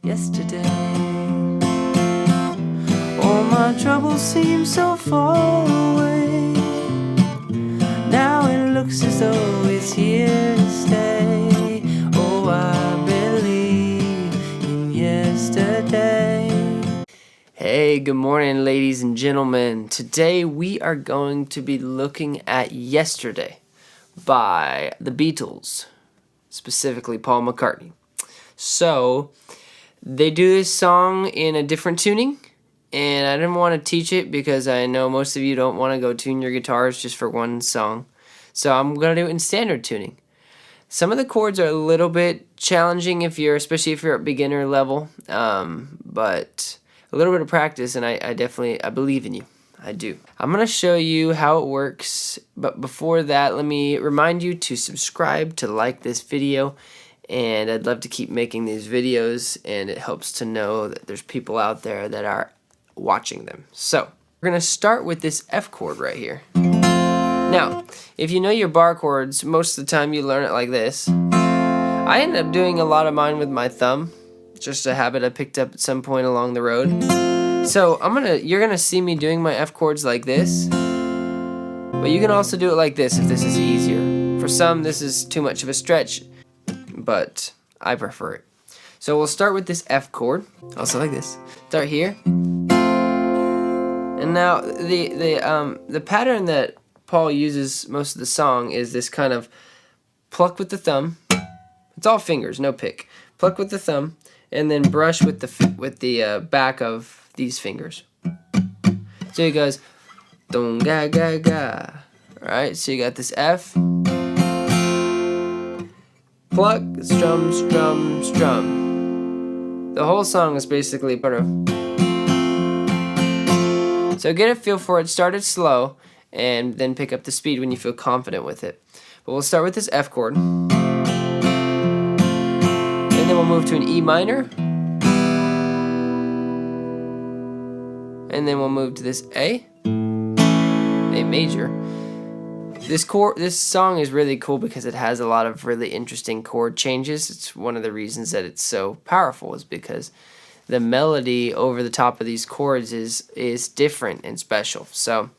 yesterday. All my troubles seem so far away. Now it looks as though it's here to stay. Oh, I believe in yesterday. Hey, good morning, ladies and gentlemen. Today we are going to be looking at Yesterday by the Beatles, specifically Paul McCartney. So, they do this song in a different tuning, and I didn't want to teach it because I know most of you don't want to go tune your guitars just for one song. So I'm going to do it in standard tuning. Some of the chords are a little bit challenging especially if you're at beginner level, but a little bit of practice, and I believe in you. I do. I'm going to show you how it works, but before that, let me remind you to subscribe, to like this video, and I'd love to keep making these videos, and it helps to know that there's people out there that are watching them. So, we're going to start with this F chord right here. Now, if you know your bar chords, most of the time you learn it like this. I ended up doing a lot of mine with my thumb, just a habit I picked up at some point along the road. So you're gonna see me doing my F chords like this, but you can also do it like this if this is easier. For some, this is too much of a stretch, but I prefer it. So we'll start with this F chord, also like this. Start here, and now the pattern that Paul uses most of the song is this kind of pluck with the thumb. It's all fingers, no pick. Pluck with the thumb, and then brush with the back of these fingers. So he goes, dong ga ga ga. Alright, so you got this F. Pluck, strum, strum, strum. The whole song is basically part of. So get a feel for it. Start it slow, and then pick up the speed when you feel confident with it. But we'll start with this F chord. And then we'll move to an E minor. And then we'll move to this A major. This song is really cool because it has a lot of really interesting chord changes. It's one of the reasons that it's so powerful is because the melody over the top of these chords is different and special. So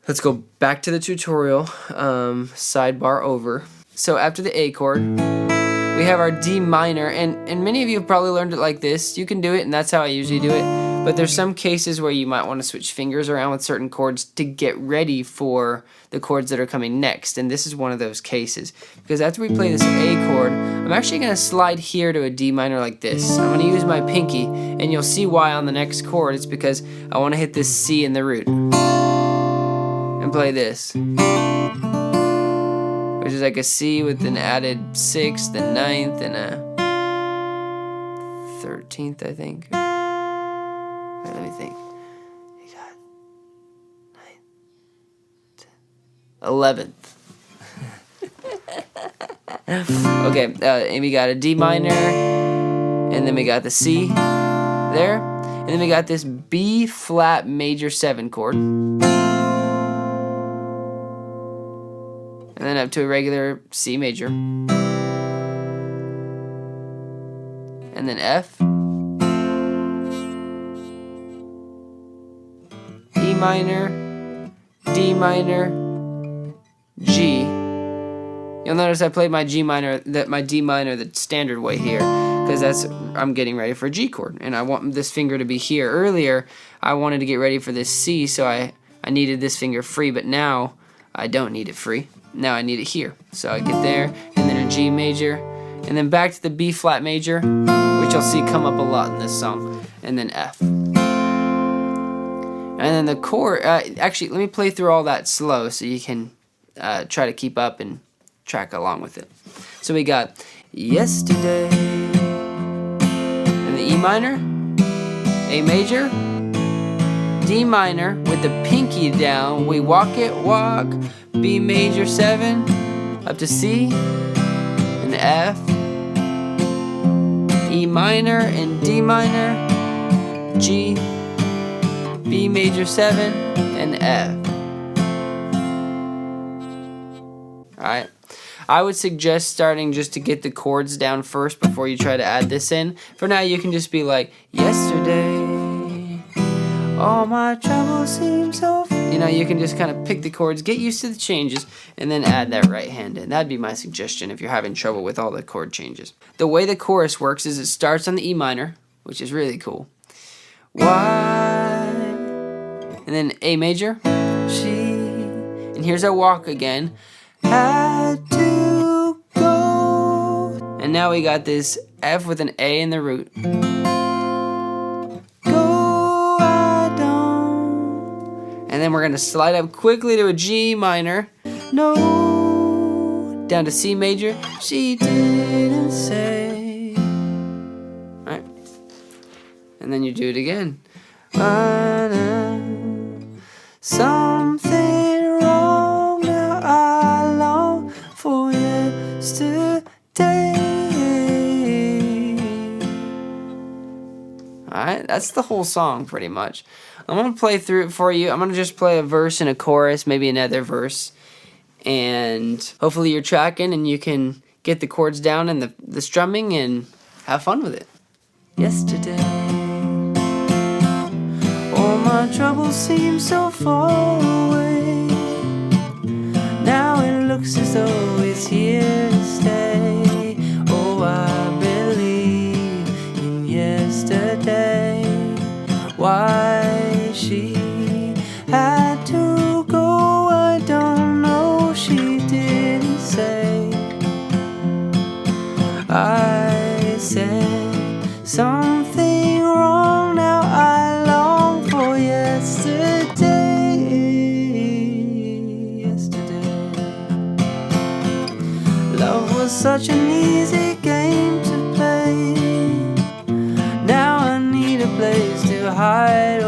let's go back to the tutorial, sidebar over. So after the A chord, we have our D minor, and many of you have probably learned it like this. You can do it, and that's how I usually do it. But there's some cases where you might want to switch fingers around with certain chords to get ready for the chords that are coming next. And this is one of those cases. Because after we play this A chord, I'm actually going to slide here to a D minor like this. I'm going to use my pinky, and you'll see why on the next chord. It's because I want to hit this C in the root. And play this. Which is like a C with an added 6th, a 9th, and a 13th, I think. Wait, let me think. You got 9th, 11th. Okay, and we got a D minor, and then we got the C there, and then we got this B flat major 7 chord. And then up to a regular C major. And then F. E minor. D minor. G. You'll notice I played my D minor the standard way here. Because I'm getting ready for a G chord. And I want this finger to be here. Earlier, I wanted to get ready for this C, so I needed this finger free. But now, I don't need it free. Now I need it here. So I get there, and then a G major, and then back to the B flat major, which you'll see come up a lot in this song, and then F. And then the chord, actually, let me play through all that slow so you can try to keep up and track along with it. So we got yesterday, and the E minor, A major, D minor with the pinky down, we walk it, walk, B major 7, up to C, and F, E minor and D minor, G, B major 7, and F. Alright, I would suggest starting just to get the chords down first before you try to add this in. For now, you can just be like, yesterday, all my troubles seem so... You know, you can just kind of pick the chords, get used to the changes, and then add that right hand in. That'd be my suggestion if you're having trouble with all the chord changes. The way the chorus works is it starts on the E minor, which is really cool. Why? And then A major, she, and here's our walk again. Had to go. And now we got this F with an A in the root. Go, I don't. And then we're gonna slide up quickly to a G minor. No. Down to C major. She didn't say. Alright. And then you do it again. Something wrong now, I long for yesterday. Alright, that's the whole song pretty much. I'm going to play through it for you. I'm going to just play a verse and a chorus, maybe another verse. And hopefully you're tracking and you can get the chords down and the strumming and have fun with it. Yesterday, all my troubles seem so far away. Now it looks as though it's here to stay. Oh, I believe in yesterday. Why she had to go, I don't know, she didn't say. I said something wrong now, I long for yesterday. Yesterday, love was such an easy game to play. Now I need a place to hide